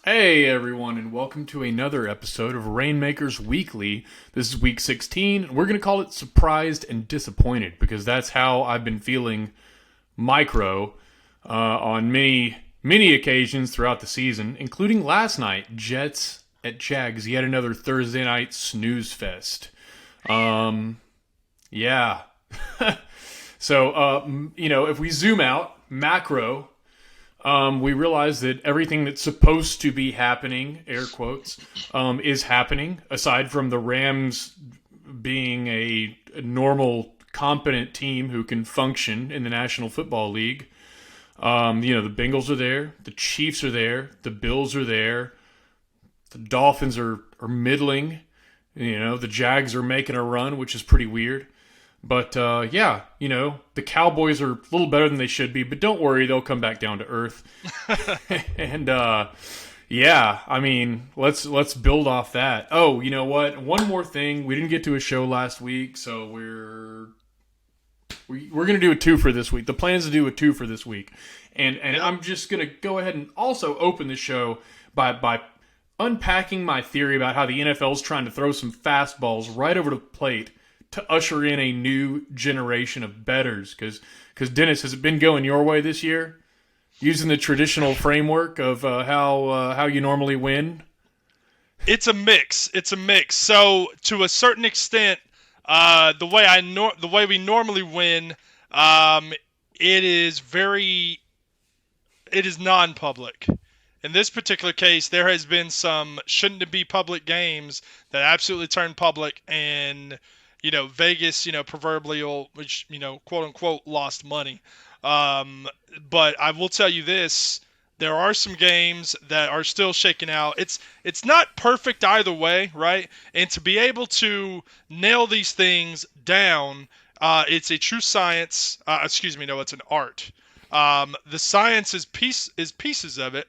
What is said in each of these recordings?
Hey everyone, and welcome to another episode of Rainmakers Weekly. This is week 16, and we're going to call it Surprised and Disappointed because that's how I've been feeling micro on many occasions throughout the season, including last night, Jets at Jags, yet another Thursday night snooze fest. Yeah. So, if we zoom out, macro, we realize that everything that's supposed to be happening, air quotes, is happening, aside from the Rams being a normal, competent team who can function in the National Football League. The Bengals are there, the Chiefs are there, the Bills are there, the Dolphins are middling, the Jags are making a run, which is pretty weird. But, the Cowboys are a little better than they should be, but don't worry, they'll come back down to earth. And, let's build off that. Oh, you know what? One more thing. We didn't get to a show last week, so we're going to do a two for this week. The plan is to do a two for this week. And I'm just going to go ahead and also open the show by unpacking my theory about how the NFL is trying to throw some fastballs right over the plate to usher in a new generation of bettors. Because Dennis, has it been going your way this year? Using the traditional framework of how you normally win? It's a mix. So to a certain extent, the way we normally win, it is non-public. In this particular case, there has been some shouldn't be public games that absolutely turned public, and Vegas, proverbial, which, quote unquote, lost money. But I will tell you this, there are some games that are still shaking out. It's not perfect either way, right? And to be able to nail these things down, it's a true science. It's an art. The science is pieces of it.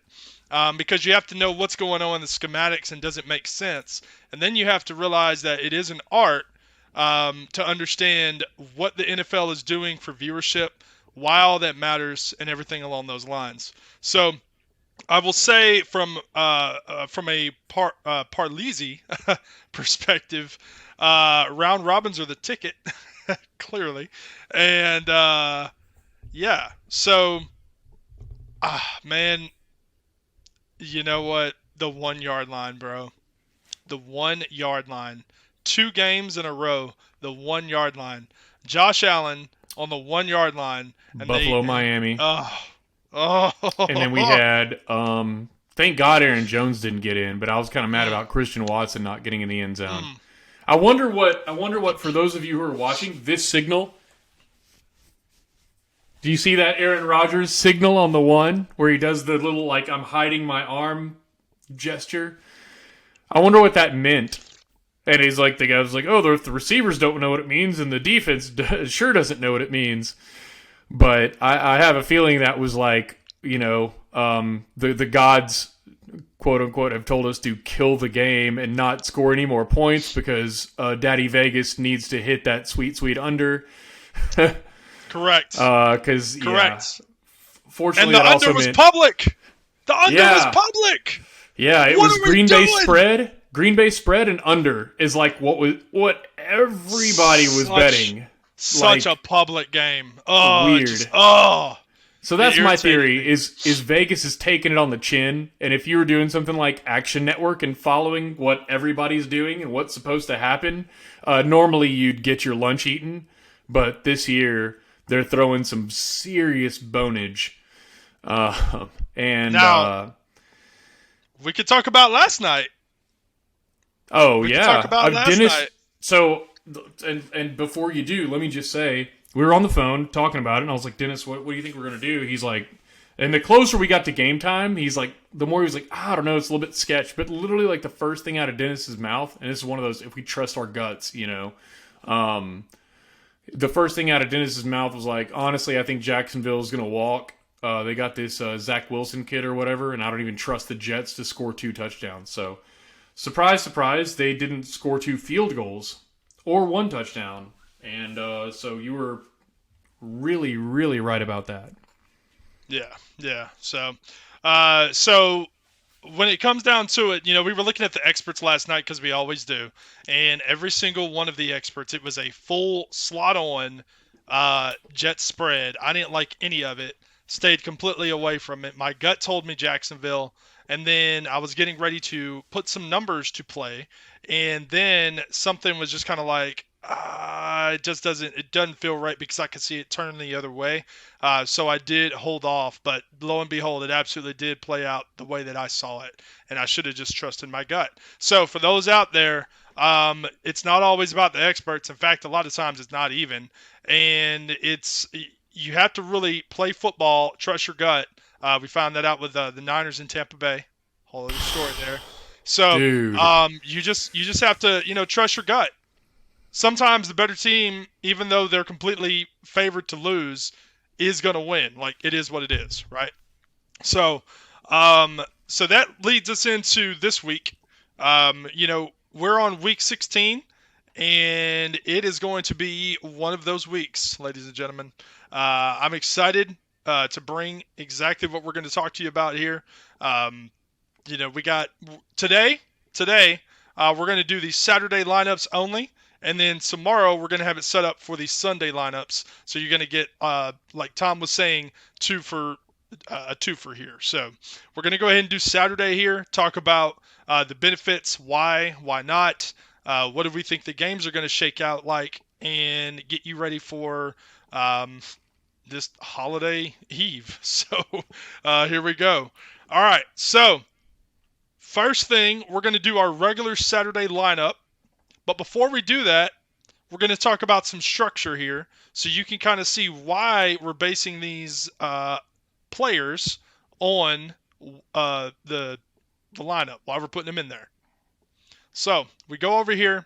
Because you have to know what's going on in the schematics and does it make sense. And then you have to realize that it is an art. To understand what the NFL is doing for viewership, why all that matters, and everything along those lines. So, I will say from a Parleasy perspective, round robins are the ticket, clearly, and So, man, you know what? The 1 yard line, bro. The 1 yard line. 2 games in a row, the 1 yard line. Josh Allen on the 1 yard line. And Buffalo, Miami. Oh. And then we had, thank God Aaron Jones didn't get in, but I was kind of mad about Christian Watson not getting in the end zone. I wonder what, for those of you who are watching, this signal. Do you see that Aaron Rodgers signal on the one where he does the little, I'm hiding my arm gesture? I wonder what that meant. And he's like, the guy was like, oh, the receivers don't know what it means, and the defense sure doesn't know what it means. But I have a feeling that was the gods, quote unquote, have told us to kill the game and not score any more points because Daddy Vegas needs to hit that sweet, sweet under. Correct. Correct. Yeah, fortunately, and the under was public. The under was public. Yeah, it was Green Bay spread. Green Bay spread and under is what everybody was betting. Such a public game. Oh, weird. So that's my theory. Me. Is Vegas is taking it on the chin, and if you were doing something like Action Network and following what everybody's doing and what's supposed to happen, normally you'd get your lunch eaten, but this year they're throwing some serious bonage. We could talk about last night. Oh, we yeah. Talk about last night. So, and before you do, let me just say, we were on the phone talking about it, and I was like, Dennis, what do you think we're going to do? He's like, and the closer we got to game time, he's like, the more he was like, I don't know, it's a little bit sketch, but literally the first thing out of Dennis's mouth, and this is one of those, if we trust our guts, the first thing out of Dennis's mouth was like, honestly, I think Jacksonville is going to walk. They got this Zach Wilson kid or whatever, and I don't even trust the Jets to score 2 touchdowns, so... Surprise, surprise, they didn't score 2 field goals or 1 touchdown. And so you were really, really right about that. Yeah. So when it comes down to it, we were looking at the experts last night because we always do, and every single one of the experts, it was a full slot on jet spread. I didn't like any of it. Stayed completely away from it. My gut told me Jacksonville, and then I was getting ready to put some numbers to play, and then something was just kind of like, it doesn't feel right because I could see it turn the other way. So I did hold off, but lo and behold, it absolutely did play out the way that I saw it, and I should have just trusted my gut. So for those out there, it's not always about the experts. In fact, a lot of times it's not even, and you have to really play football, trust your gut. We found that out with the Niners in Tampa Bay. Whole other story there. So Dude. you just have to trust your gut. Sometimes the better team, even though they're completely favored to lose, is going to win. Like, it is what it is, right? So, so that leads us into this week. We're on week 16, and it is going to be one of those weeks, ladies and gentlemen. I'm excited to bring exactly what we're going to talk to you about here. We got today. We're going to do the Saturday lineups only. And then tomorrow we're going to have it set up for the Sunday lineups. So you're going to get, like Tom was saying, a two for here. So we're going to go ahead and do Saturday here. Talk about the benefits, why not, what do we think the games are going to shake out like, and get you ready for this holiday eve. So here we go. All right. So first thing, we're going to do our regular Saturday lineup. But before we do that, we're going to talk about some structure here so you can kind of see why we're basing these players on the lineup, why we're putting them in there. So we go over here,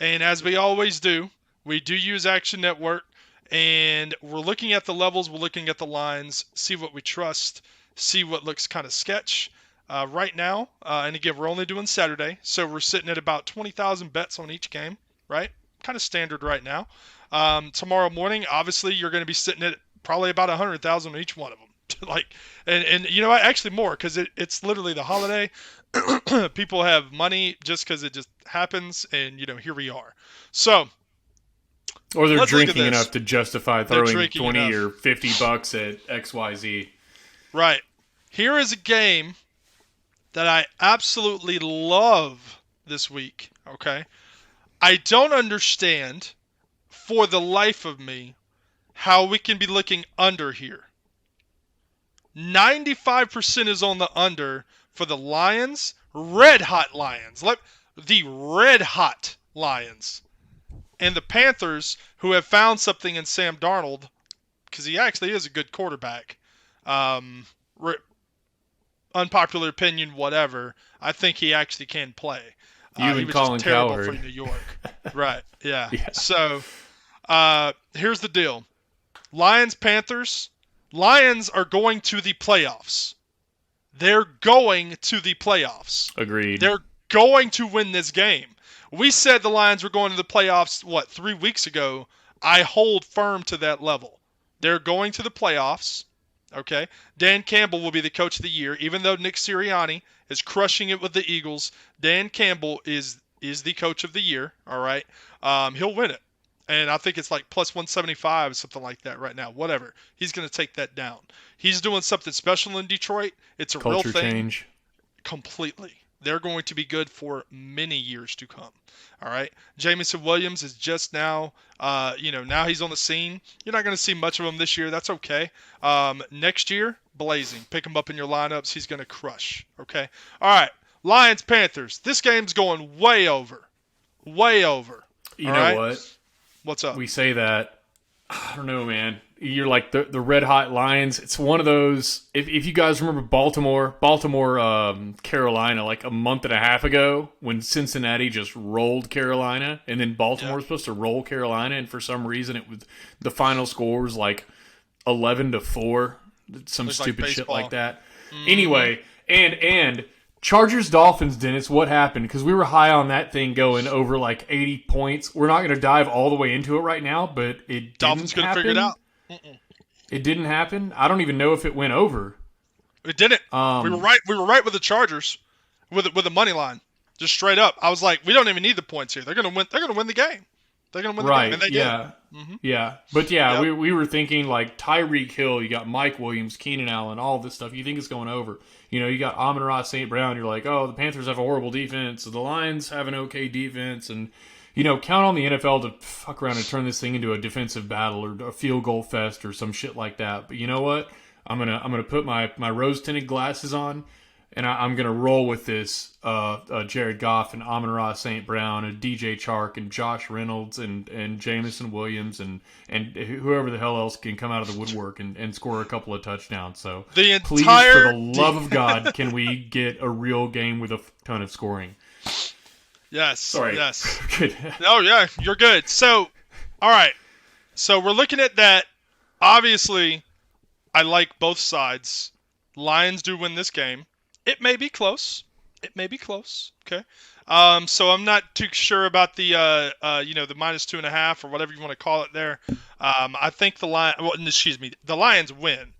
and as we always do, we do use Action Network, and we're looking at the levels, we're looking at the lines, see what we trust, see what looks kind of sketch. Right now, and again, we're only doing Saturday, so we're sitting at about 20,000 bets on each game, right? Kind of standard right now. Tomorrow morning, obviously, you're going to be sitting at probably about 100,000 on each one of them. and you know what? Actually more, because it's literally the holiday. People have money just because it just happens, and here we are. So, or they're drinking enough to justify throwing 20 enough. or $50 at XYZ. Right. Here is a game that I absolutely love this week, okay? I don't understand, for the life of me, how we can be looking under here. 95% is on the under for the Lions, red hot Lions, the red hot Lions, and the Panthers, who have found something in Sam Darnold, because he actually is a good quarterback. Unpopular opinion, whatever. I think he actually can play. He was just terrible Cowherd. for New York. Right, yeah. Yeah. So, here's the deal. Lions, Panthers. Lions are going to the playoffs. They're going to the playoffs. Agreed. They're going to win this game. We said the Lions were going to the playoffs, 3 weeks ago? I hold firm to that level. They're going to the playoffs. Okay, Dan Campbell will be the coach of the year. Even though Nick Sirianni is crushing it with the Eagles, Dan Campbell is the coach of the year. All right, he'll win it, and I think it's like plus 175, something like that right now. Whatever, he's going to take that down. He's doing something special in Detroit. It's a Culture real thing. change. Completely. They're going to be good for many years to come. All right. Jamison Williams is just now, now he's on the scene. You're not going to see much of him this year. That's okay. Next year, blazing. Pick him up in your lineups. He's going to crush. Okay. All right. Lions, Panthers. This game's going way over. Way over. You know what? What's up? We say that. I don't know, man. You're like the red hot Lions. It's one of those. If you guys remember Baltimore, Carolina, like a month and a half ago, when Cincinnati just rolled Carolina, and then Baltimore was supposed to roll Carolina, and for some reason it was the final score was like 11-4, some stupid shit like that. Mm-hmm. Anyway, and Chargers Dolphins, Dennis, what happened? Because we were high on that thing going over like 80 points. We're not going to dive all the way into it right now, but it Dolphins didn't happen. Figure it out. It didn't happen. I don't even know if it went over. It didn't. We were right. We were right with the Chargers, with the money line, just straight up. I was like, we don't even need the points here. They're gonna win. They're gonna win the game. They're gonna win the game, and Right. they did. Yeah. Mm-hmm. Yeah. But yeah, Yep. we were thinking like Tyreek Hill, you got Mike Williams, Keenan Allen, all this stuff. You think it's going over. You know, you got Amon-Ra St. Brown. You're like, oh, the Panthers have a horrible defense. The Lions have an okay defense. And, you know, count on the NFL to fuck around and turn this thing into a defensive battle or a field goal fest or some shit like that. But you know what? I'm gonna put my rose-tinted glasses on, and I'm going to roll with this Jared Goff and Amon-Ra St. Brown and DJ Chark and Josh Reynolds and Jamison Williams and whoever the hell else can come out of the woodwork and score a couple of touchdowns. So The please, entire for the love of God, can we get a real game with a ton of scoring? Yes. Sorry. Yes. Good. Oh yeah, you're good. So, all right. So we're looking at that. Obviously, I like both sides. Lions do win this game. It may be close. It may be close. Okay. So I'm not too sure about the the -2.5 or whatever you want to call it there. I think the Lions win.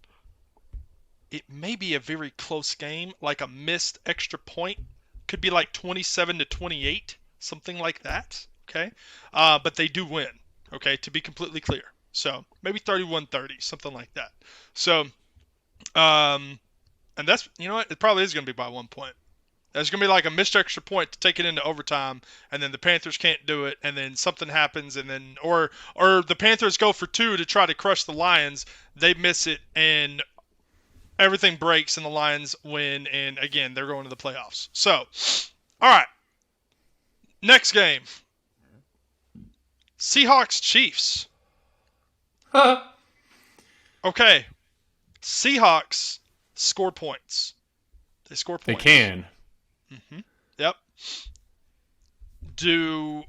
It may be a very close game, like a missed extra point. Could be like 27-28, something like that. Okay. But they do win. Okay, to be completely clear. So maybe 31-30, something like that. So, and that's, you know what, it probably is going to be by 1 point. There's going to be like a missed extra point to take it into overtime, and then the Panthers can't do it, and then something happens, and then, or the Panthers go for 2 to try to crush the Lions, they miss it, and everything breaks, and the Lions win, and again, they're going to the playoffs. So, all right, next game. Seahawks-Chiefs. Okay. Seahawks score points. They score points. They can. Mm-hmm. Yep.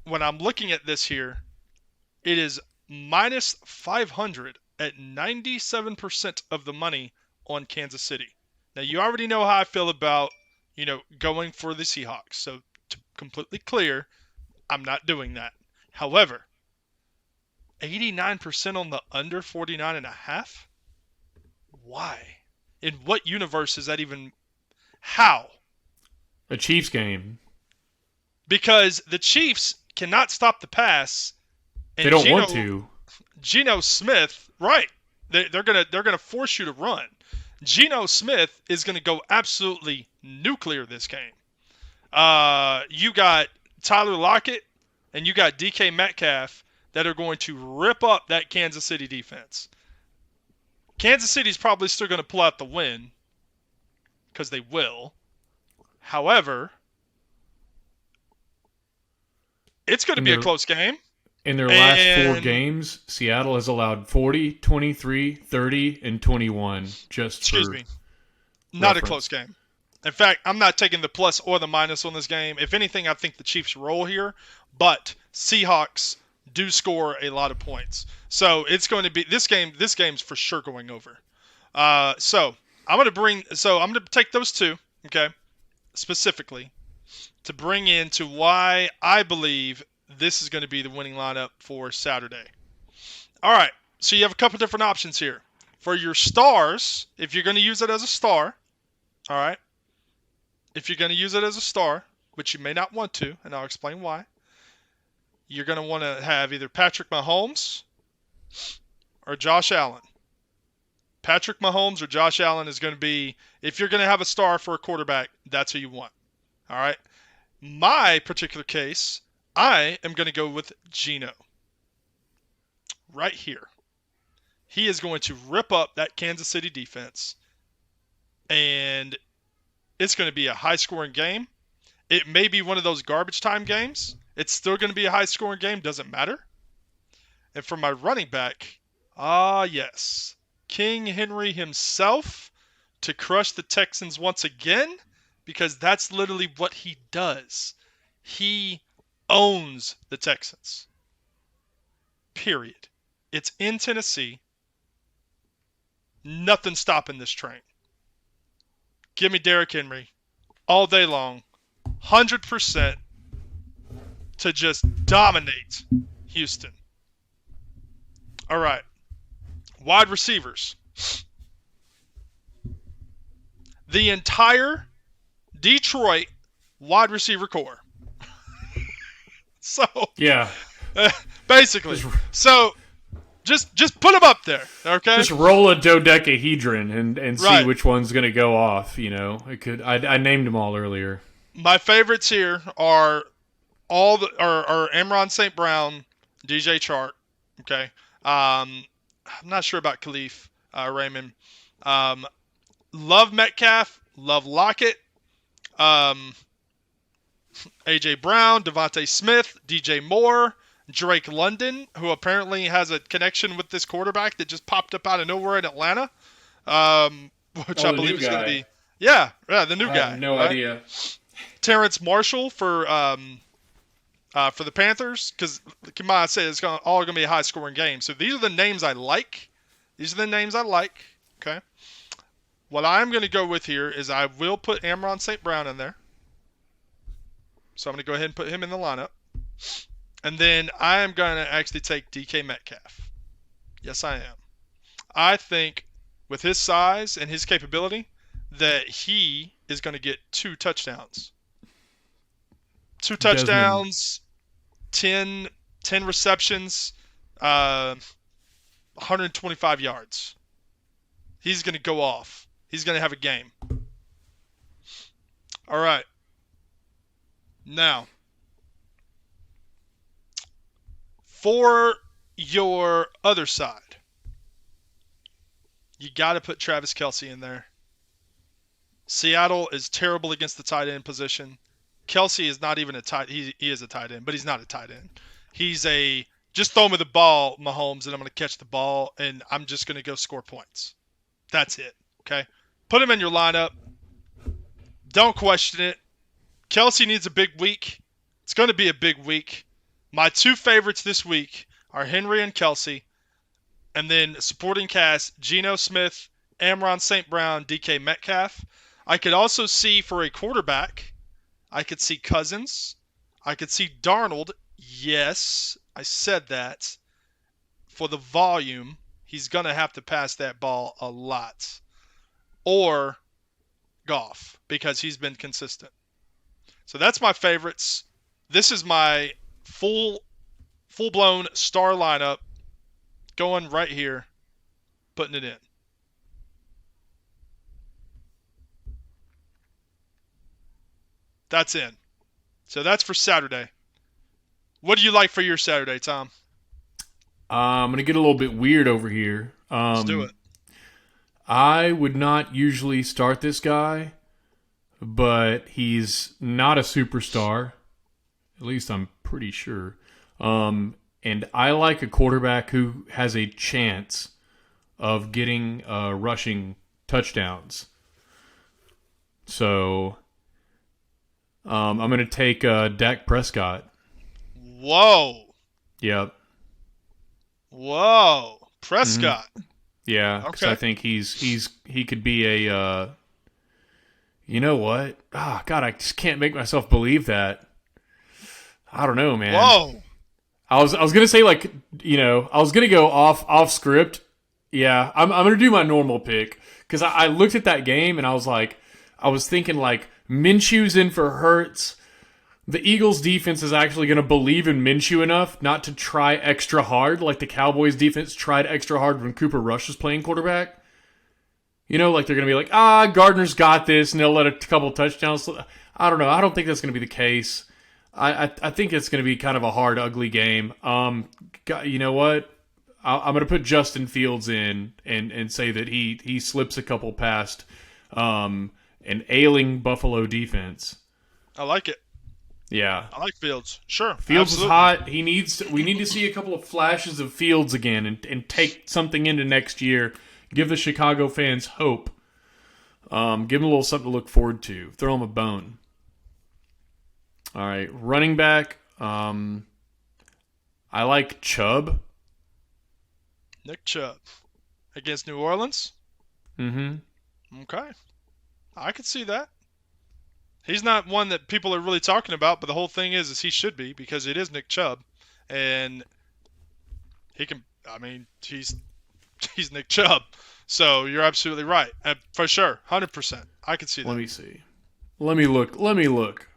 When I'm looking at this here, it is -500 at 97% of the money on Kansas City. Now, you already know how I feel about, going for the Seahawks. So, to completely clear, I'm not doing that. However, 89% on the under 49.5? Why? In what universe is that even? How? A Chiefs game. Because the Chiefs cannot stop the pass. And They don't want to. Geno Smith, right? They're gonna force you to run. Geno Smith is gonna go absolutely nuclear this game. You got Tyler Lockett and you got DK Metcalf that are going to rip up that Kansas City defense. Kansas City's probably still going to pull out the win because they will. However, it's going to be a close game. In their last 4 games, Seattle has allowed 40, 23, 30, and 21. Excuse me. Not a close game. In fact, I'm not taking the plus or the minus on this game. If anything, I think the Chiefs roll here, but Seahawks do score a lot of points. So it's going to be this game's for sure going over. So I'm going to take those two, okay, specifically to bring into why I believe this is going to be the winning lineup for Saturday. All right. So you have a couple different options here. For your stars, if you're going to use it as a star, all right? If you're going to use it as a star, which you may not want to, and I'll explain why, you're going to want to have either Patrick Mahomes or Josh Allen. Patrick Mahomes or Josh Allen is going to be, if you're going to have a star for a quarterback, that's who you want. All right? My particular case, I am going to go with Geno. Right here. He is going to rip up that Kansas City defense. And it's going to be a high-scoring game. It may be one of those garbage time games. It's still going to be a high-scoring game. Doesn't matter. And for my running back, yes. King Henry himself to crush the Texans once again, because that's literally what he does. He owns the Texans. Period. It's in Tennessee. Nothing stopping this train. Give me Derrick Henry all day long, 100% to just dominate Houston. All right. Wide receivers. the entire Detroit wide receiver core. So Yeah. basically, so just put them up there, okay? Just roll a dodecahedron and see Right. which one's going to go off. You know, it could. I named them all earlier. My favorites here are are Amron St. Brown, DJ Chark. Okay. I'm not sure about Khalif Raymond. Love Metcalf. Love Lockett. AJ Brown, Devontae Smith, DJ Moore, Drake London, who apparently has a connection with this quarterback that just popped up out of nowhere in Atlanta, which I believe is going to be, yeah, the new guy. I have no idea. Terrence Marshall for the Panthers, because Kimai said it's all going to be a high-scoring game. So these are the names I like. Okay. What I'm going to go with here is I will put Amron St. Brown in there. So I'm going to go ahead and put him in the lineup. And then I am going to actually take DK Metcalf. Yes, I am. I think with his size and his capability that he is going to get 2 touchdowns. 2 touchdowns, 10 receptions, 125 yards. He's going to go off. He's going to have a game. All right. Now, for your other side, you got to put Travis Kelce in there. Seattle is terrible against the tight end position. Kelce is not even a tight. He is a tight end, but he's not a tight end. He's just throw me the ball, Mahomes, and I'm going to catch the ball, and I'm just going to go score points. That's it. Okay, put him in your lineup. Don't question it. Kelce needs a big week. It's going to be a big week. My 2 favorites this week are Henry and Kelce, and then supporting cast, Geno Smith, Amron St. Brown, DK Metcalf. I could also see for a quarterback, I could see Cousins. I could see Darnold. Yes, I said that. For the volume, he's going to have to pass that ball a lot. Or Goff, because he's been consistent. So that's my favorites. This is my full-blown star lineup going right here, putting it in. That's in. So that's for Saturday. What do you like for your Saturday, Tom? I'm going to get a little bit weird over here. Let's do it. I would not usually start this guy, but he's not a superstar. At least I'm pretty sure. And I like a quarterback who has a chance of getting rushing touchdowns. So I'm going to take Dak Prescott. Whoa. Yep. Whoa. Prescott. Mm-hmm. Yeah, because Okay. I think he could be a. You know what? Ah, God, I just can't make myself believe that. I don't know, man. Whoa. I was gonna say, like, I was gonna go off script. Yeah, I'm gonna do my normal pick because I looked at that game and I was thinking like Minshew's in for Hurts. The Eagles defense is actually going to believe in Minshew enough not to try extra hard like the Cowboys defense tried extra hard when Cooper Rush was playing quarterback. Like they're going to be like, Gardner's got this, and they'll let a couple touchdowns. I don't know. I don't think that's going to be the case. I think it's going to be kind of a hard, ugly game. You know what? I'm going to put Justin Fields in and say that he slips a couple past an ailing Buffalo defense. I like it. Yeah. I like Fields. Sure. Fields absolutely. is hot. We need to see a couple of flashes of Fields again and take something into next year. Give the Chicago fans hope. Give them a little something to look forward to. Throw them a bone. All right. Running back. I like Chubb. Nick Chubb. Against New Orleans? Mm-hmm. Okay. I could see that. He's not one that people are really talking about, but the whole thing is he should be because it is Nick Chubb. And he's Nick Chubb. So you're absolutely right. For sure. 100%. I can see that. Let me see. Let me look.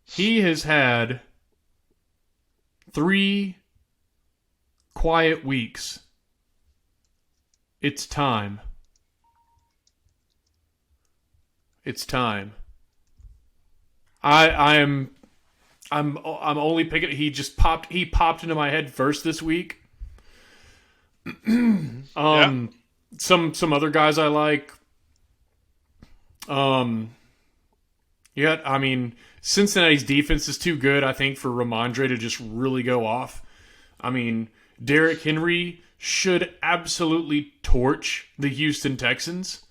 He has had 3 quiet weeks. It's time. It's time. I'm only picking. He popped into my head first this week. Yeah. Some other guys I like. Yeah, I mean, Cincinnati's defense is too good, I think, for Ramondre to just really go off. I mean, Derrick Henry should absolutely torch the Houston Texans.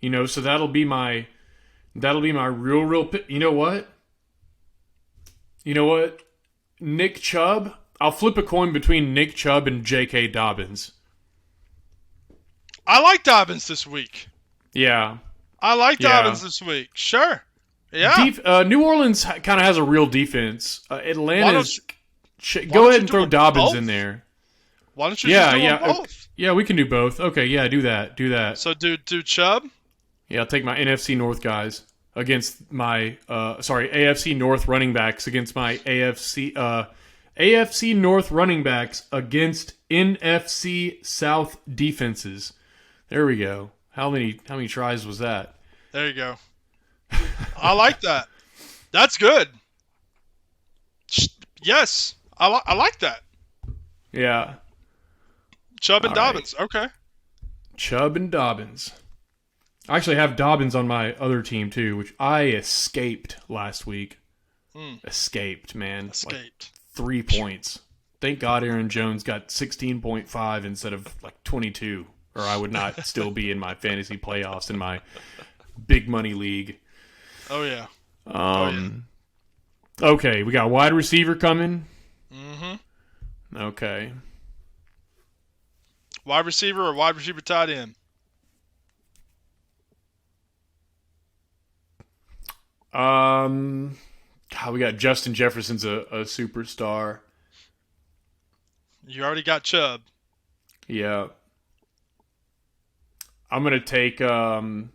So that'll be my real pick. You know what? Nick Chubb. I'll flip a coin between Nick Chubb and J.K. Dobbins. I like Dobbins this week. Yeah. I like Dobbins this week. Sure. Yeah. New Orleans kind of has a real defense. Atlanta's. Why Go don't ahead you and do throw them Dobbins both? in there. Why don't you just do them both? Yeah, we can do both. Okay, yeah, do that. So do Chubb? Yeah, I'll take my NFC North guys against my AFC North running backs against my AFC North running backs against NFC South defenses. There we go. How many tries was that? There you go. I like that. That's good. Yes, I like that. Yeah. Chubb and All Dobbins. Right. Okay. Chubb and Dobbins. I actually have Dobbins on my other team too, which I escaped last week. Escaped, man. Escaped. Like 3 points. Thank God Aaron Jones got 16.5 instead of like 22, or I would not still be in my fantasy playoffs in my big money league. Oh yeah. Okay, we got wide receiver coming. Mm-hmm. Okay. Wide receiver or wide receiver tight end? God, we got Justin Jefferson's a superstar. You already got Chubb. Yeah. I'm gonna take Brandon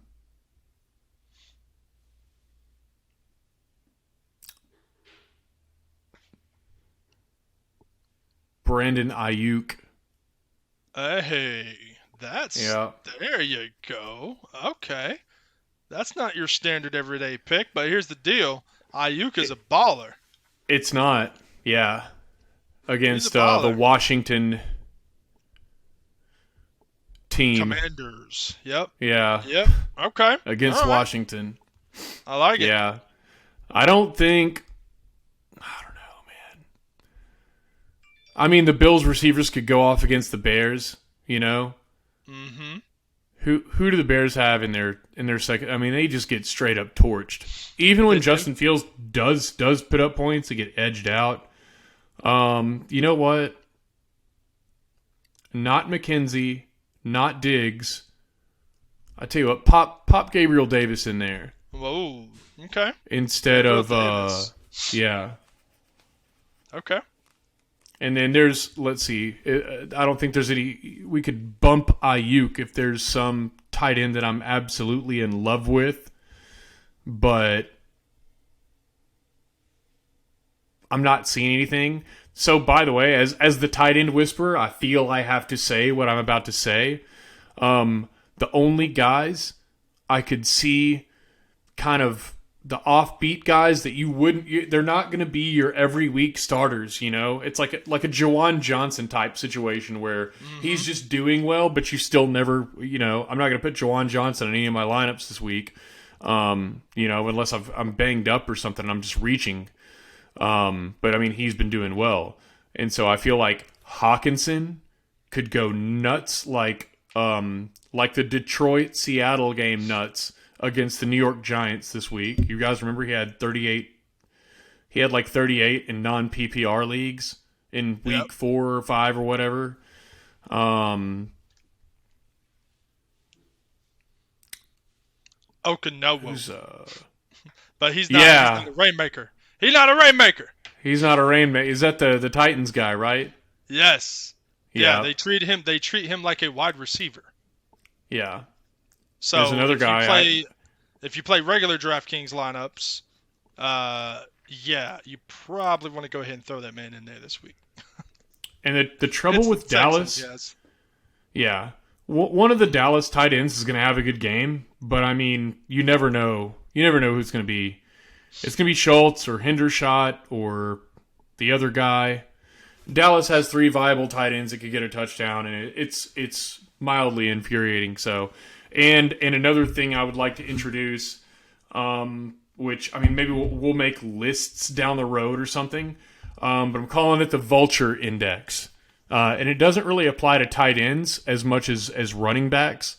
Ayuk. Hey, there you go. Okay. That's not your standard everyday pick, but here's the deal. Ayuk is a baller. It's not. Yeah. Against He's a baller. the Washington team. Commanders. Yep. Yeah. Yep. Okay. Against Washington. I like it. Yeah. I don't know, man. I mean, the Bills receivers could go off against the Bears, Mm-hmm. Who do the Bears have in their second? I mean, they just get straight up torched. Even when Justin Fields does put up points, they get edged out. You know what? Not McKenzie, not Diggs. I tell you what, pop Gabriel Davis in there. Whoa. Okay. Instead Gabriel of Davis. yeah. Okay. And then let's see, I don't think there's any, we could bump Ayuk if there's some tight end that I'm absolutely in love with, but I'm not seeing anything. So, by the way, as the tight end whisperer, I feel I have to say what I'm about to say. The only guys I could see kind of the offbeat guys that they're not going to be your every week starters, It's like a Jawan Johnson type situation where he's just doing well, but you still never, I'm not going to put Jawan Johnson in any of my lineups this week, unless I'm banged up or something, I'm just reaching. But I mean, he's been doing well. And so I feel like Hawkinson could go nuts like the Detroit-Seattle game nuts against the New York Giants this week. You guys remember he had 38? He had like 38 in non-PPR leagues in week 4 or 5 or whatever. Okinawa. But he's not, he's not a rainmaker. He's not a rainmaker. He's not a rainmaker. Is that the Titans guy, right? Yes. Yeah. They treat him like a wide receiver. Yeah. There's So another guy. if you play regular DraftKings lineups, yeah, you probably want to go ahead and throw that man in there this week. And the trouble It's the with Texans, Dallas, yes. yeah, one of the Dallas tight ends is going to have a good game, but I mean, you never know. You never know who's going to be. It's going to be Schultz or Hendershot or the other guy. Dallas has 3 viable tight ends that could get a touchdown, and it's mildly infuriating. So, and another thing I would like to introduce, which I mean maybe we'll make lists down the road or something, but I'm calling it the Vulture Index, and it doesn't really apply to tight ends as much as running backs,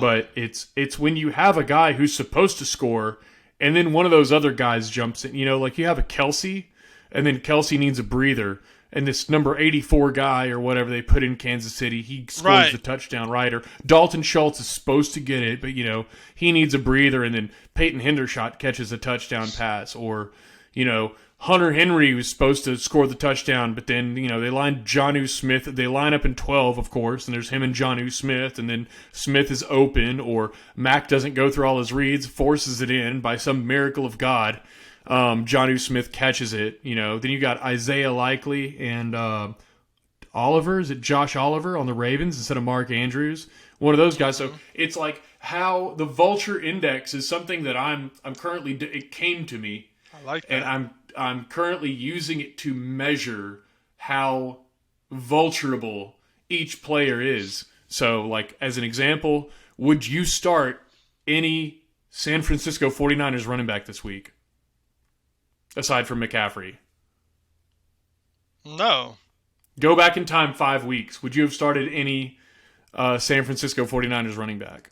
but it's when you have a guy who's supposed to score, and then one of those other guys jumps in. You know, like you have a Kelsey, and then Kelsey needs a breather. And this number 84 guy or whatever they put in Kansas City, he scores the touchdown, right? Or Dalton Schultz is supposed to get it, but, you know, he needs a breather, and then Peyton Hendershot catches a touchdown pass. Or, you know, Hunter Henry was supposed to score the touchdown, but then, you know, they line Jonnu Smith. They line up in 12, of course, and there's him and Jonnu Smith, and then Smith is open, or Mack doesn't go through all his reads, forces it in by some miracle of God. Jonnu Smith catches it, you know. Then you got Isaiah Likely and Oliver. Is it Josh Oliver on the Ravens instead of Mark Andrews? One of those guys. So it's like how the Vulture Index is something that I'm currently. It came to me. I like that. And I'm currently using it to measure how vulturable each player is. So, like as an example, would you start any San Francisco 49ers running back this week? Aside from McCaffrey. No. Go back in time 5 weeks. Would you have started any San Francisco 49ers running back?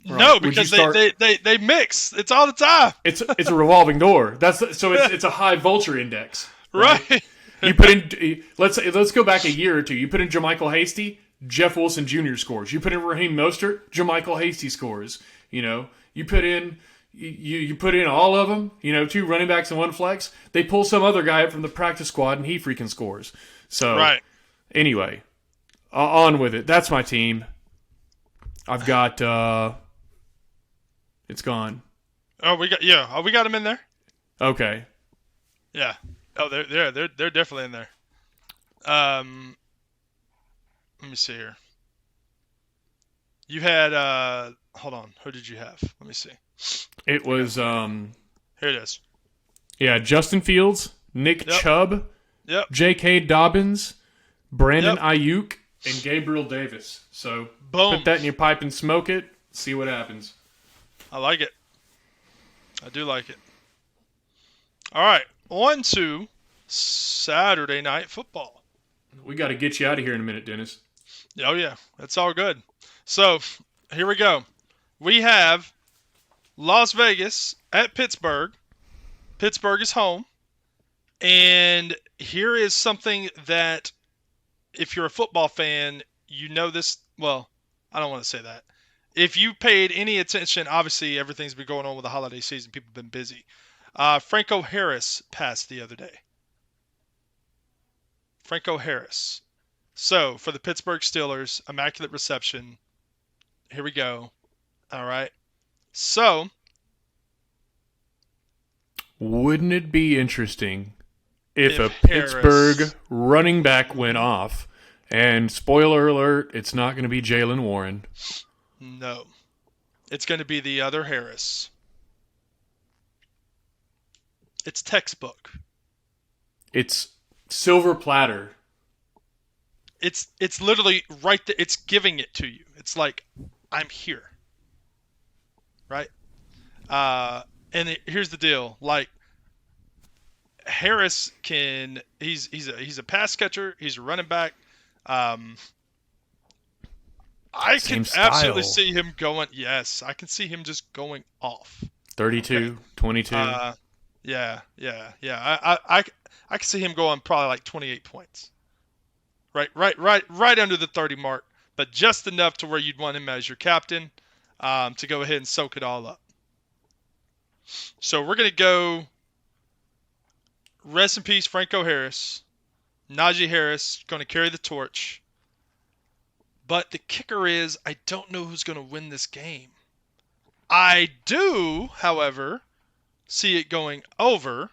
Right. No, because they mix. It's all the time. It's a revolving door. It's a high Vulture Index. Right. You put in let's go back a year or two. You put in JaMychal Hasty, Jeff Wilson Jr. scores. You put in Raheem Mostert, JaMychal Hasty scores. You know, you put in all of them, you know, 2 running backs and 1 flex. They pull some other guy up from the practice squad and he freaking scores. So, right. Anyway, on with it. That's my team. I've got, it's gone. Oh, we got them in there. Okay. Yeah. Oh, they're definitely in there. Let me see here. You had, hold on. Who did you have? Let me see. It was here it is. Yeah, Justin Fields, Nick Chubb, J.K. Dobbins, Brandon Ayuk, and Gabriel Davis. So boom. Put that in your pipe and smoke it. See what happens. I like it. I do like it. All right, on to Saturday Night Football. We got to get you out of here in a minute, Dennis. Oh yeah, that's all good. So here we go. We have Las Vegas at Pittsburgh. Pittsburgh is home. And here is something that, if you're a football fan, you know this. Well, I don't want to say that. If you paid any attention, obviously everything's been going on with the holiday season. People have been busy. Franco Harris passed the other day. Franco Harris. So, for the Pittsburgh Steelers, immaculate reception. Here we go. All right. So, wouldn't it be interesting if a Harris, Pittsburgh running back went off, and spoiler alert, it's not going to be Jaylen Warren? No. It's going to be the other Harris. It's textbook. It's silver platter. It's literally right there. It's giving it to you. It's like, I'm here. Right? And here's the deal. Like, Harris he's a pass catcher. He's a running back. I can absolutely see him going. Yes, I can see him just going off. 32, 22. Yeah. I can see him going probably like 28 points. Right under the 30 mark, but just enough to where you'd want him as your captain, to go ahead and soak it all up. So we're gonna go. Rest in peace, Franco Harris. Najee Harris going to carry the torch. But the kicker is, I don't know who's going to win this game. I do, however, see it going over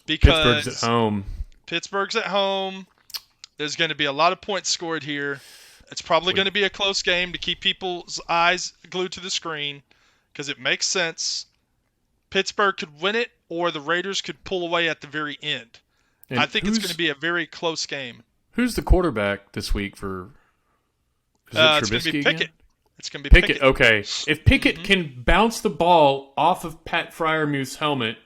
because Pittsburgh's at home. Pittsburgh's at home. There's going to be a lot of points scored here. It's probably going to be a close game to keep people's eyes glued to the screen because it makes sense. Pittsburgh could win it, or the Raiders could pull away at the very end. And I think it's going to be a very close game. Who's the quarterback this week for? Is it it's going to be Pickett. again? It's going to be Pickett. Okay, if Pickett can bounce the ball off of Pat Fryermuth's helmet,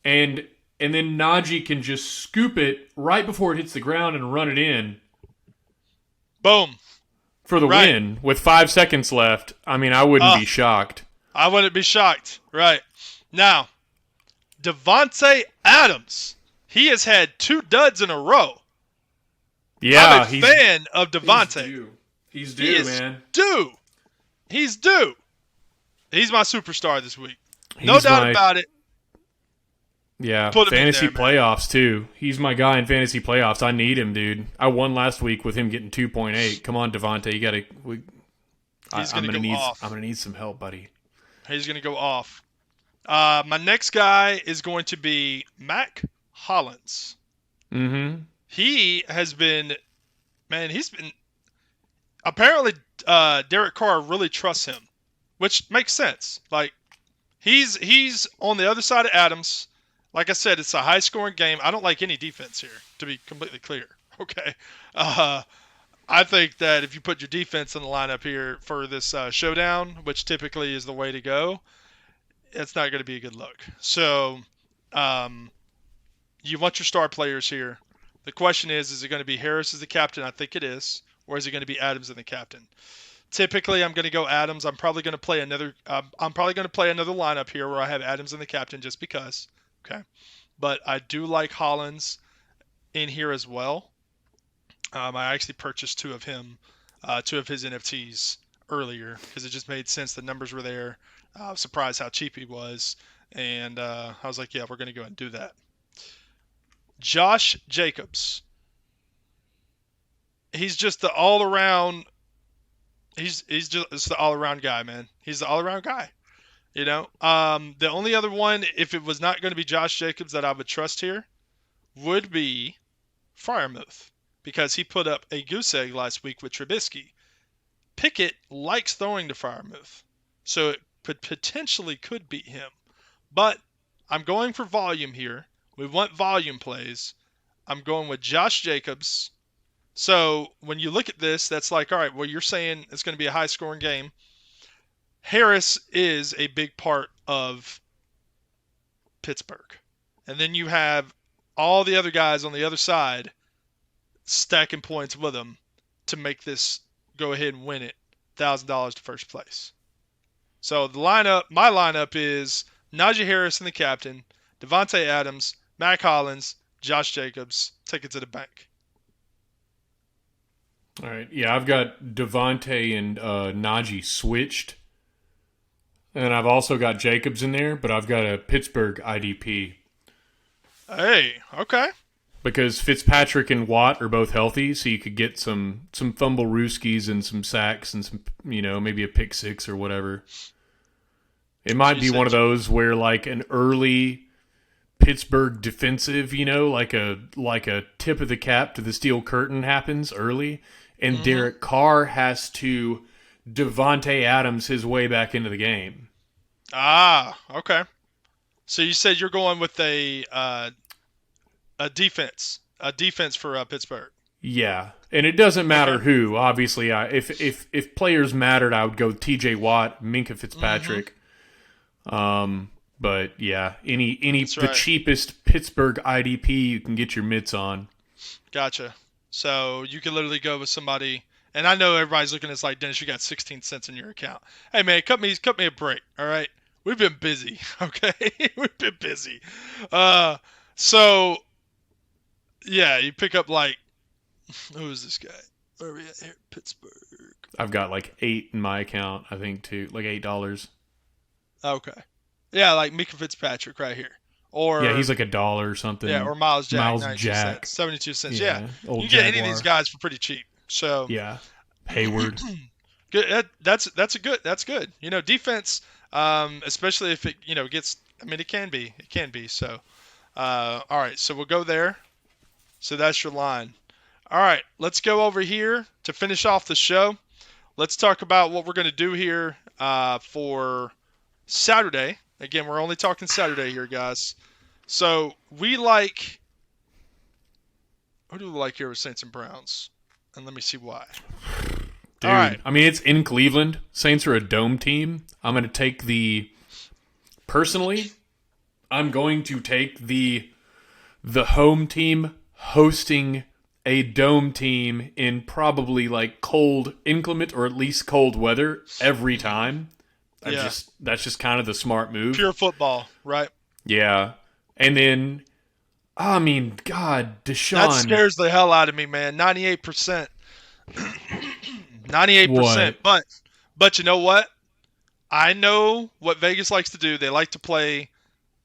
and then Najee can just scoop it right before it hits the ground and run it in. Boom. For the win with 5 seconds left. I mean, I wouldn't be shocked. I wouldn't be shocked. Right. Now, Davante Adams. He has had 2 duds in a row. Yeah, I'm a fan of Davante. He's due, man. He's due. He's my superstar this week. No doubt about it. Yeah, fantasy playoffs, too. He's my guy in fantasy playoffs. I need him, dude. I won last week with him getting 2.8. Come on, Davante. You got to... I'm going to need some help, buddy. He's going to go off. My next guy is going to be Mac Hollins. Mm-hmm. He has been... Man, he's been... Apparently, Derek Carr really trusts him, which makes sense. Like, he's on the other side of Adams. Like I said, it's a high-scoring game. I don't like any defense here, to be completely clear. Okay. I think that if you put your defense in the lineup here for this showdown, which typically is the way to go, it's not going to be a good look. So you want your star players here. The question is it going to be Harris as the captain? I think it is. Or is it going to be Adams as the captain? Typically, I'm going to go Adams. I'm probably going to play another lineup here where I have Adams and the captain just because. Okay, but I do like Hollins in here as well. I actually purchased 2 of his NFTs earlier because it just made sense. The numbers were there. I was surprised how cheap he was, and I was like, yeah, we're going to go ahead and do that. Josh Jacobs. He's just the all-around. He's just the all-around guy, man. He's the all-around guy. You know, the only other one, if it was not going to be Josh Jacobs that I would trust here, would be Freiermuth, because he put up a goose egg last week with Trubisky. Pickett likes throwing to Freiermuth, so it potentially could beat him. But I'm going for volume here. We want volume plays. I'm going with Josh Jacobs. So when you look at this, that's like, all right, well, you're saying it's going to be a high-scoring game. Harris is a big part of Pittsburgh. And then you have all the other guys on the other side stacking points with them to make this go ahead and win it $1,000 to first place. So my lineup is Najee Harris and the captain, Davante Adams, Mac Hollins, Josh Jacobs. Take it to the bank. All right. Yeah, I've got Davante and Najee switched. And I've also got Jacobs in there, but I've got a Pittsburgh IDP. Hey, okay. Because Fitzpatrick and Watt are both healthy, so you could get some fumble rooskies and some sacks and some, maybe a pick 6 or whatever. It might be one of those where like an early Pittsburgh defensive, like a tip of the cap to the steel curtain happens early, and Derek Carr has to Davante Adams his way back into the game. Ah, okay. So you said you're going with a defense for Pittsburgh. Yeah, and it doesn't matter who. Obviously, if players mattered, I would go T.J. Watt, Minkah Fitzpatrick. But yeah, the cheapest Pittsburgh IDP you can get your mitts on. Gotcha. So you can literally go with somebody. And I know everybody's looking at this like, Dennis, you got 16 cents in your account. Hey, man, cut me a break, all right? We've been busy, okay? We've been busy. So, yeah, you pick up like, who is this guy? Where are we at here? Pittsburgh. I've got like 8 in my account, I think, too. Like $8. Okay. Yeah, like Minkah Fitzpatrick right here. Or yeah, he's like $1 or something. Yeah, or Miles Jack. 92 cents, 72 cents. Yeah. You can get any of these guys for pretty cheap. So yeah, Hayward. Good. That's good. Defense, especially if it gets. I mean, it can be. So, all right. So we'll go there. So that's your line. All right. Let's go over here to finish off the show. Let's talk about what we're going to do here for Saturday. Again, we're only talking Saturday here, guys. So we like. Who do we like here with Saints and Browns? And let me see why. Dude, all right. I mean, it's in Cleveland. Saints are a dome team. I'm going to take personally, I'm going to take the home team hosting a dome team in probably like cold, inclement, or at least cold weather every time. That's just kind of the smart move. Pure football, right? Yeah. And then, I mean, God, Deshaun. That scares the hell out of me, man. 98%. 98%. What? But you know what? I know what Vegas likes to do. They like to play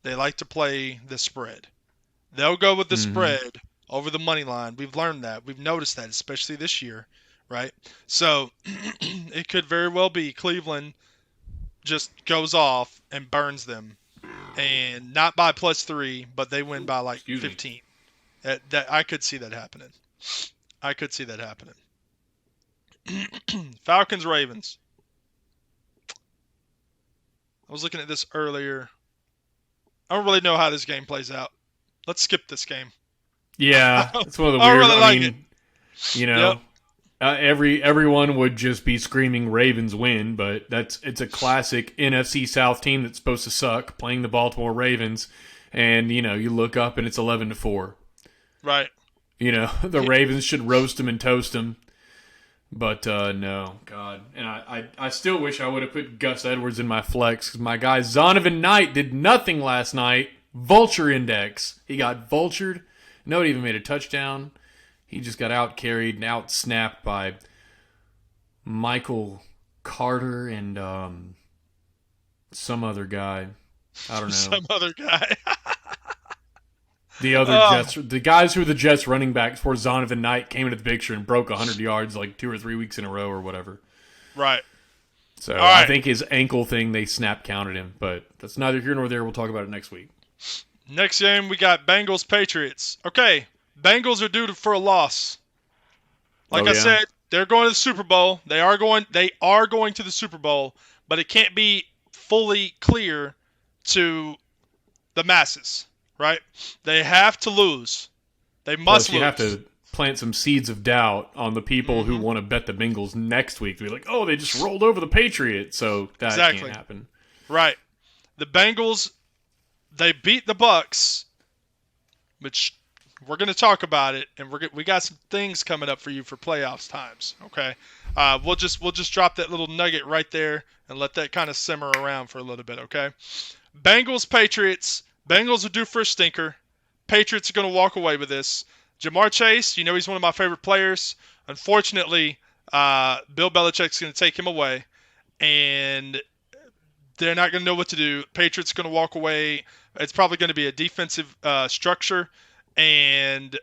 the spread. They'll go with the spread over the money line. We've learned that. We've noticed that, especially this year, right? So it could very well be Cleveland just goes off and burns them, and not by +3, but they win by like 15. That I could see that happening. Falcons, Ravens. I was looking at this earlier. I don't really know how this game plays out. Let's skip this game. Yeah, it's one of the I weird. really like it. You know, everyone would just be screaming Ravens win, but it's a classic NFC South team that's supposed to suck playing the Baltimore Ravens, and you look up and it's 11-4. Right. The Ravens should roast them and toast them. But no, God. And I still wish I would have put Gus Edwards in my flex because my guy Zonovan Knight did nothing last night. Vulture index. He got vultured. Nobody even made a touchdown. He just got out-carried and out-snapped by Michael Carter and some other guy. I don't know. Some other guy. The other Jets, the guys who are the Jets running backs for Zonovan Knight came into the picture and broke 100 yards like 2 or 3 weeks in a row or whatever. Right. So I think his ankle thing, they snap counted him, but that's neither here nor there. We'll talk about it next week. Next game, we got Bengals Patriots. Okay, Bengals are due for a loss. Like I said, they're going to the Super Bowl. They are going to the Super Bowl, but it can't be fully clear to the masses. Right? They have to lose. They must lose. You have to plant some seeds of doubt on the people who want to bet the Bengals next week. To be like, oh, they just rolled over the Patriots. So that can't happen. Right. The Bengals, they beat the Bucks, which we're going to talk about it, and we got some things coming up for you for playoffs times. Okay. We'll just drop that little nugget right there and let that kind of simmer around for a little bit. Okay. Bengals, Patriots. Bengals are due for a stinker. Patriots are going to walk away with this. Jamar Chase, he's one of my favorite players. Unfortunately, Bill Belichick's going to take him away, and they're not going to know what to do. Patriots are going to walk away. It's probably going to be a defensive structure, and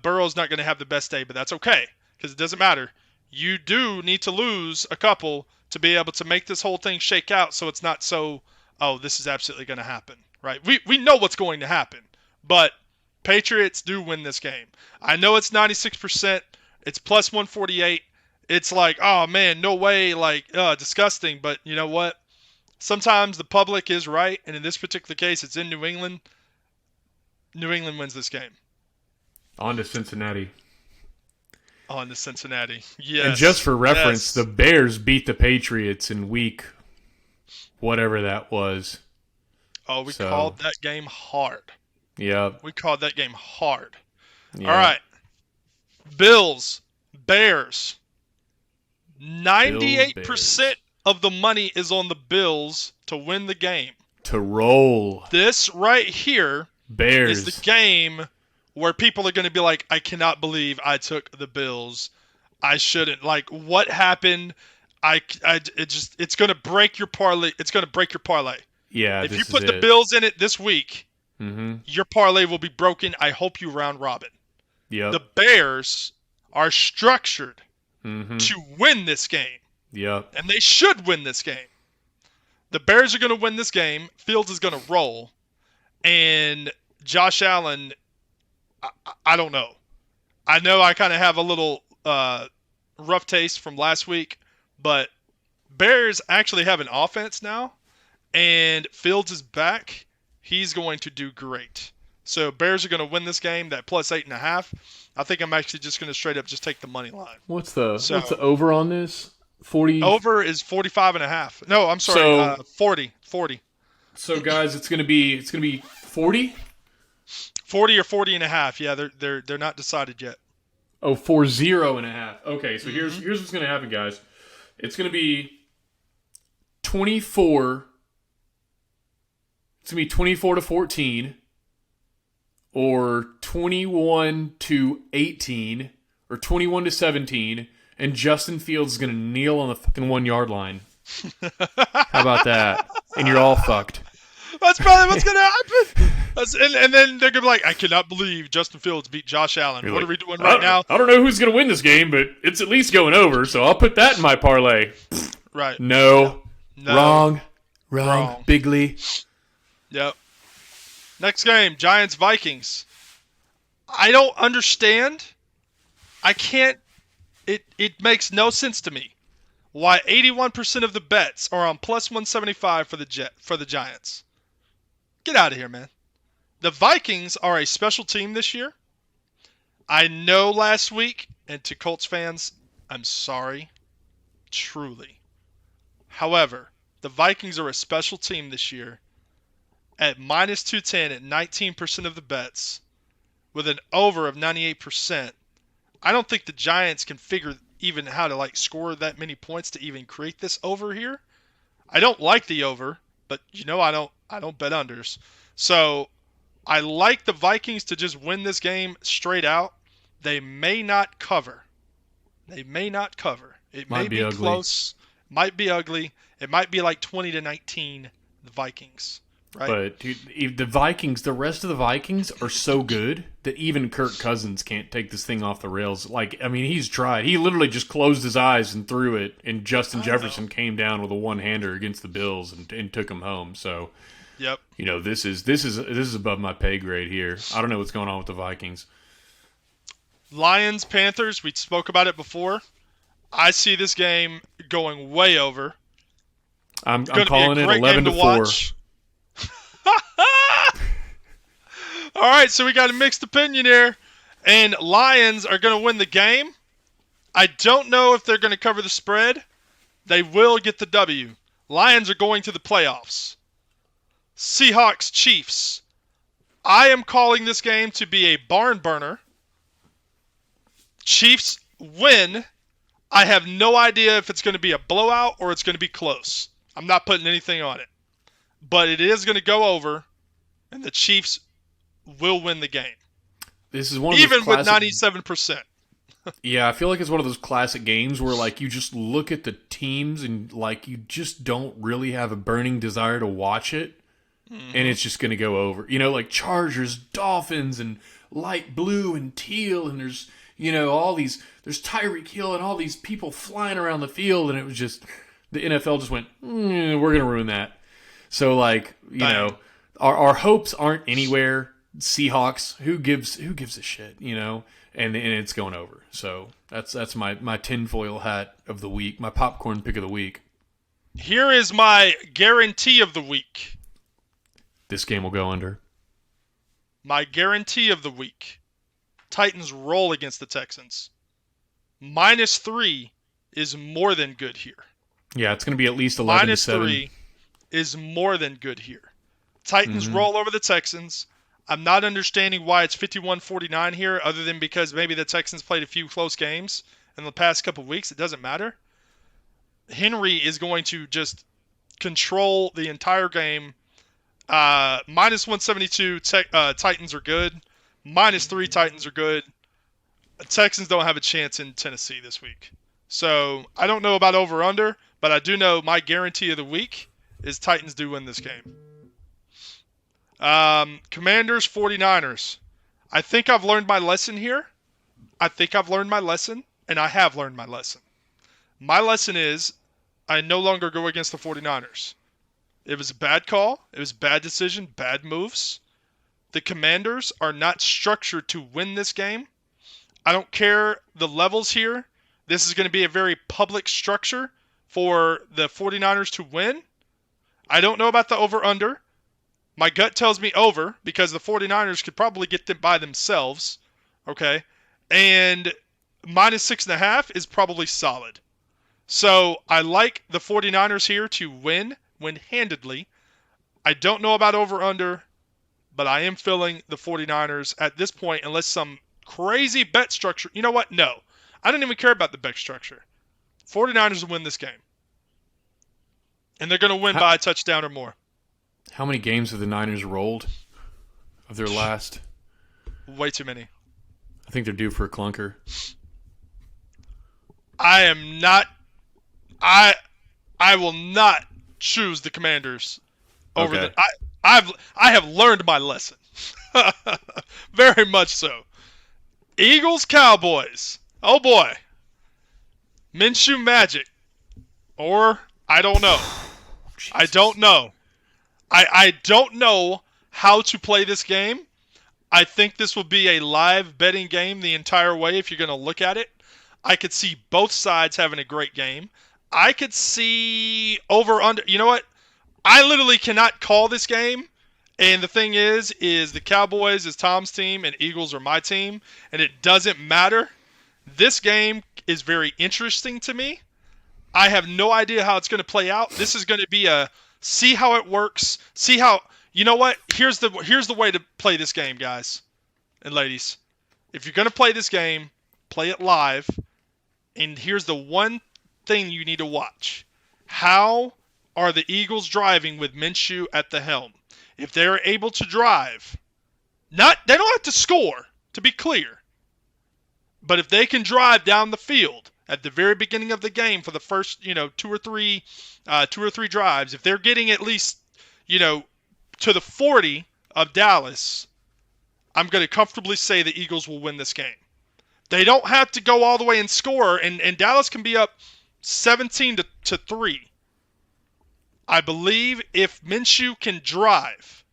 Burrow's not going to have the best day, but that's okay because it doesn't matter. You do need to lose a couple to be able to make this whole thing shake out so it's not so, oh, this is absolutely going to happen. Right, we know what's going to happen, but Patriots do win this game. I know it's 96%. It's +148. It's like, oh man, no way, like disgusting. But you know what? Sometimes the public is right, and in this particular case, it's in New England. New England wins this game. On to Cincinnati. Yes. And just for reference, the Bears beat the Patriots in week whatever that was. Oh, we called that game hard. Yeah. We called that game hard. Yeah. All right. Bills, Bears. 98% of the money is on the Bills to win the game. To roll. This right here Bears is the game where people are going to be like, I cannot believe I took the Bills. I shouldn't. Like, what happened? It's going to break your parlay. It's going to break your parlay. Yeah, if you put the Bills in it this week, your parlay will be broken. I hope you round robin. Yeah. The Bears are structured to win this game. Yep. And they should win this game. The Bears are going to win this game. Fields is going to roll. And Josh Allen, I don't know. I know I kind of have a little rough taste from last week, but Bears actually have an offense now, and Fields is back. He's going to do great. So Bears are going to win this game. That plus 8.5. I think I'm actually just going to straight up just take the money line. What's the over on this? 40. Over is 45.5. No, I'm sorry. 40. So guys, it's gonna be 40. 40 or 40.5. Yeah, they're not decided yet. Oh, 40.5. Okay, so here's what's gonna happen, guys. It's gonna be 24. It's gonna be 24-14, or 21-18, or 21-17. And Justin Fields is going to kneel on the fucking 1 yard line. How about that? And you're all fucked. That's probably what's going to happen. And then they're going to be like, I cannot believe Justin Fields beat Josh Allen. What are we doing right now? I don't know who's going to win this game, but it's at least going over, so I'll put that in my parlay. Right. No. No. Wrong. Bigly. Yep. Next game, Giants-Vikings. I don't understand. I can't. It makes no sense to me why 81% of the bets are on plus 175 for the Giants. Get out of here, man. The Vikings are a special team this year. I know last week, and to Colts fans, I'm sorry. Truly. However, the Vikings are a special team this year at minus 210 at 19% of the bets with an over of 98%. I don't think the Giants can figure even how to score that many points to even create this over here. I don't like the over, but I don't bet unders. So I like the Vikings to just win this game straight out. They may not cover. It may be close. Might be ugly. It might be like 20-19 the Vikings. Right. But dude, the Vikings, the rest of the Vikings are so good that even Kirk Cousins can't take this thing off the rails. He's tried. He literally just closed his eyes and threw it, and Justin Jefferson came down with a one-hander against the Bills and took him home. So, yep. This is above my pay grade here. I don't know what's going on with the Vikings. Lions, Panthers. We spoke about it before. I see this game going way over. I'm calling it 11-4. All right, so we got a mixed opinion here, and Lions are going to win the game. I don't know if they're going to cover the spread. They will get the W. Lions are going to the playoffs. Seahawks, Chiefs. I am calling this game to be a barn burner. Chiefs win. I have no idea if it's going to be a blowout or it's going to be close. I'm not putting anything on it. But it is going to go over, and the Chiefs will win the game. This is one of even those classic, with 97%. Yeah, I feel like it's one of those classic games where you just look at the teams and you just don't really have a burning desire to watch it, and it's just going to go over. Chargers, Dolphins, and light blue and teal, and there's there's Tyreek Hill and all these people flying around the field, and it was just the NFL just went, we're going to ruin that. So our hopes aren't anywhere. Seahawks, who gives a shit, and it's going over. So that's my tinfoil hat of the week, my popcorn pick of the week. Here is my guarantee of the week. This game will go under. My guarantee of the week. Titans roll against the Texans. -3 is more than good here. Yeah, it's going to be at least 11-7. -3 is more than good here. Titans roll over the Texans. I'm not understanding why it's 51-49 here, other than because maybe the Texans played a few close games in the past couple of weeks. It doesn't matter. Henry is going to just control the entire game. -172, Titans are good. -3, Titans are good. Texans don't have a chance in Tennessee this week. So I don't know about over-under, but I do know my guarantee of the week is Titans do win this game. Commanders, 49ers. I think I've learned my lesson here. and I have learned my lesson. My lesson is I no longer go against the 49ers. It was a bad call. It was a bad decision, bad moves. The Commanders are not structured to win this game. I don't care the levels here. This is going to be a very public structure for the 49ers to win. I don't know about the over-under. My gut tells me over because the 49ers could probably get them by themselves. Okay? And minus 6.5 is probably solid. So I like the 49ers here to win handedly. I don't know about over-under, but I am feeling the 49ers at this point, unless some crazy bet structure. You know what? No. I don't even care about the bet structure. 49ers will win this game. And they're going to win by a touchdown or more. How many games have the Niners rolled of their last? Way too many. I think they're due for a clunker. I am not. I will not choose the Commanders over Okay. I have learned my lesson. Very much so. Eagles, Cowboys. Oh boy. Minshew Magic. Or I don't know. I don't know. I don't know how to play this game. I think this will be a live betting game the entire way if you're going to look at it. I could see both sides having a great game. I could see over-under. You know what? I literally cannot call this game. And the thing is the Cowboys is Tom's team and Eagles are my team. And it doesn't matter. This game is very interesting to me. I have no idea how it's going to play out. This is going to be a see how it works. See how, you know what? Here's the way to play this game, guys and ladies. If you're going to play this game, play it live. And here's the one thing you need to watch. How are the Eagles driving with Minshew at the helm? If they're able to drive, they don't have to score, to be clear. But if they can drive down the field at the very beginning of the game for the first, two or three drives, if they're getting at least, to the 40 of Dallas, I'm going to comfortably say the Eagles will win this game. They don't have to go all the way and score, and Dallas can be up 17 to 3. I believe if Minshew can drive,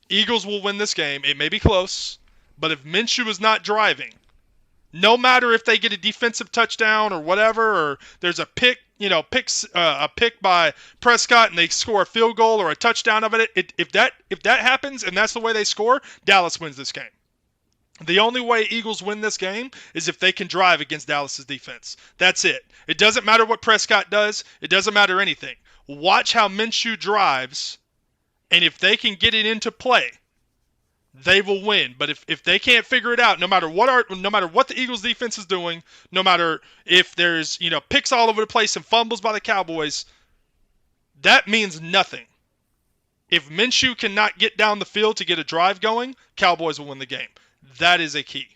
Eagles will win this game. It may be close, but if Minshew is not driving, no matter if they get a defensive touchdown or whatever, or there's a pick, a pick by Prescott and they score a field goal or a touchdown of it, if that happens and that's the way they score, Dallas wins this game. The only way Eagles win this game is if they can drive against Dallas's defense. That's it. It doesn't matter what Prescott does. It doesn't matter anything. Watch how Minshew drives, and if they can get it into play, they will win. But if they can't figure it out, no matter what the Eagles defense is doing, no matter if there's picks all over the place and fumbles by the Cowboys, that means nothing. If Minshew cannot get down the field to get a drive going, Cowboys will win the game. That is a key.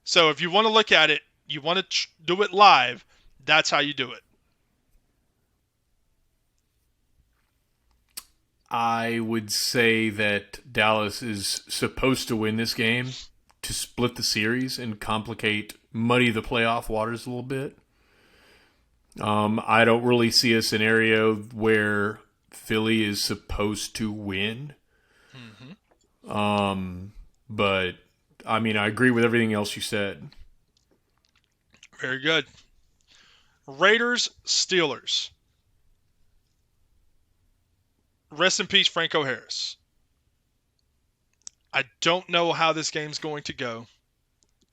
So if you want to look at it, you want to do it live, that's how you do it. I would say that Dallas is supposed to win this game to split the series and muddy the playoff waters a little bit. I don't really see a scenario where Philly is supposed to win. Mm-hmm. But I agree with everything else you said. Very good. Raiders, Steelers. Rest in peace, Franco Harris. I don't know how this game's going to go.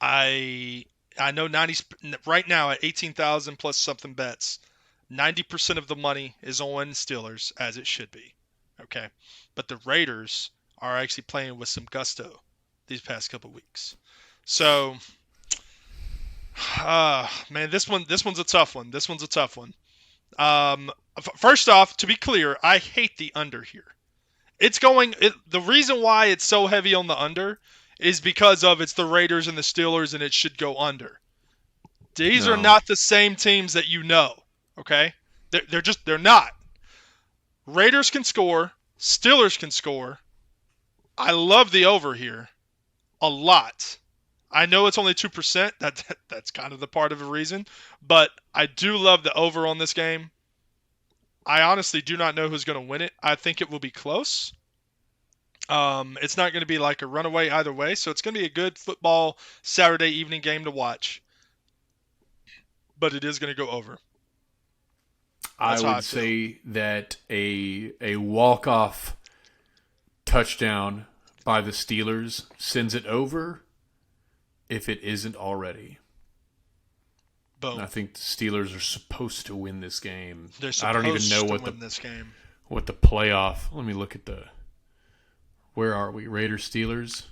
I know 90 right now at 18,000 plus something bets. 90% of the money is on Steelers, as it should be. Okay, but the Raiders are actually playing with some gusto these past couple weeks. So, man, this one's a tough one. First off, to be clear, I hate the under here. The reason why it's so heavy on the under is because it's the Raiders and the Steelers, and it should go under. These are not the same teams that you know. Okay, they're not. Raiders can score. Steelers can score. I love the over here a lot. I know it's only 2%. That's kind of the part of the reason, but I do love the over on this game. I honestly do not know who's going to win it. I think it will be close. It's not going to be like a runaway either way, so it's going to be a good football Saturday evening game to watch. But it is going to go over. I would say that a walk-off touchdown by the Steelers sends it over if it isn't already. Boom. I think the Steelers are supposed to win this game. They're supposed I don't even know to win this game. What the playoff. Let me look at where are we? Raiders, Steelers.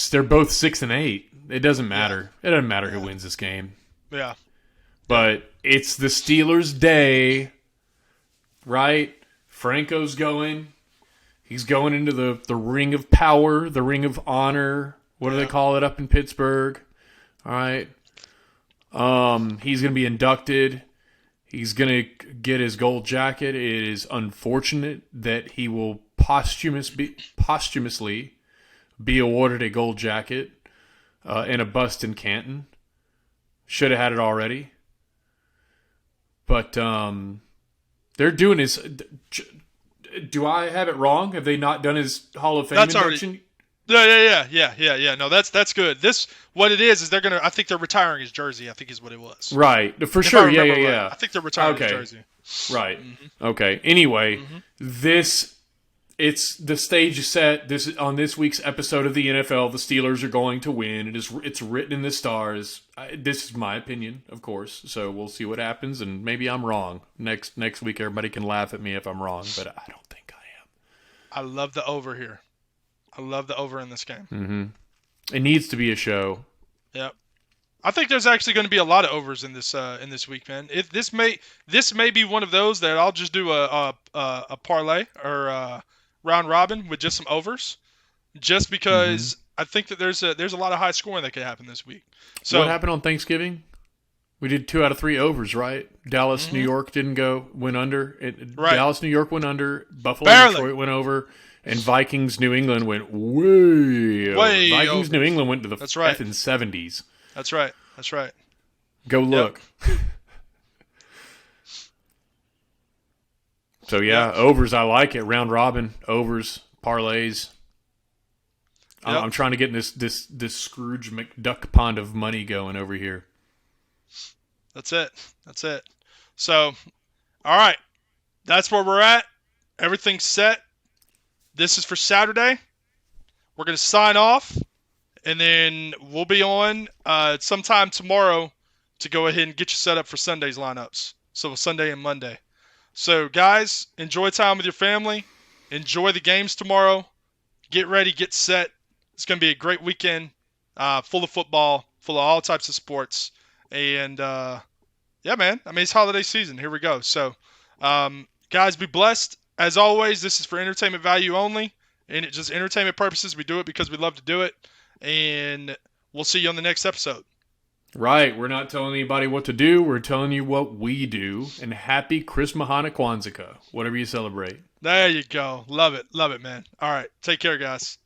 They're both 6-8. It doesn't matter. Yeah. It doesn't matter who wins this game. Yeah. But it's the Steelers' day, right? Franco's going. He's going into the ring of power, the ring of honor. What do they call it up in Pittsburgh? All right. He's going to be inducted. He's going to get his gold jacket. It is unfortunate that he will posthumously be awarded a gold jacket and a bust in Canton. Should have had it already. But they're doing his... Do I have it wrong? Have they not done his Hall of Fame induction? Yeah. No, that's good. What it is they're gonna. I think they're retiring his jersey. I think is what it was. Right, for sure. Yeah. Right. I think they're retiring his jersey. Right. Mm-hmm. Okay. Anyway, it's the stage is set. On this week's episode of the NFL, the Steelers are going to win. It's written in the stars. This is my opinion, of course. So we'll see what happens, and maybe I'm wrong. Next week, everybody can laugh at me if I'm wrong, but I don't think I am. I love the over here. I love the over in this game. Mm-hmm. It needs to be a show. Yep. I think there's actually going to be a lot of overs in this week, man. This may be one of those that I'll just do a parlay or a round robin with just some overs, just because I think that there's a lot of high scoring that could happen this week. So what happened on Thanksgiving? We did 2 out of 3 overs, right? Dallas, New York went under. Right. Dallas, New York went under. Buffalo, Detroit went over. And Vikings, New England went way Vikings, over. New England went to the effing 70s. That's right. Go look. Yep. So, overs, I like it. Round robin, overs, parlays. Yep. I'm trying to get this Scrooge McDuck pond of money going over here. That's it. So, all right. That's where we're at. Everything's set. This is for Saturday. We're going to sign off, and then we'll be on sometime tomorrow to go ahead and get you set up for Sunday's lineups. So Sunday and Monday. So, guys, enjoy time with your family. Enjoy the games tomorrow. Get ready, get set. It's going to be a great weekend, full of football, full of all types of sports. And, man, it's holiday season. Here we go. So, guys, be blessed. As always, this is for entertainment value only, and it's just entertainment purposes. We do it because we love to do it, and we'll see you on the next episode. Right. We're not telling anybody what to do. We're telling you what we do, and happy Chris Mahana Kwanzaa, whatever you celebrate. There you go. Love it, man. All right. Take care, guys.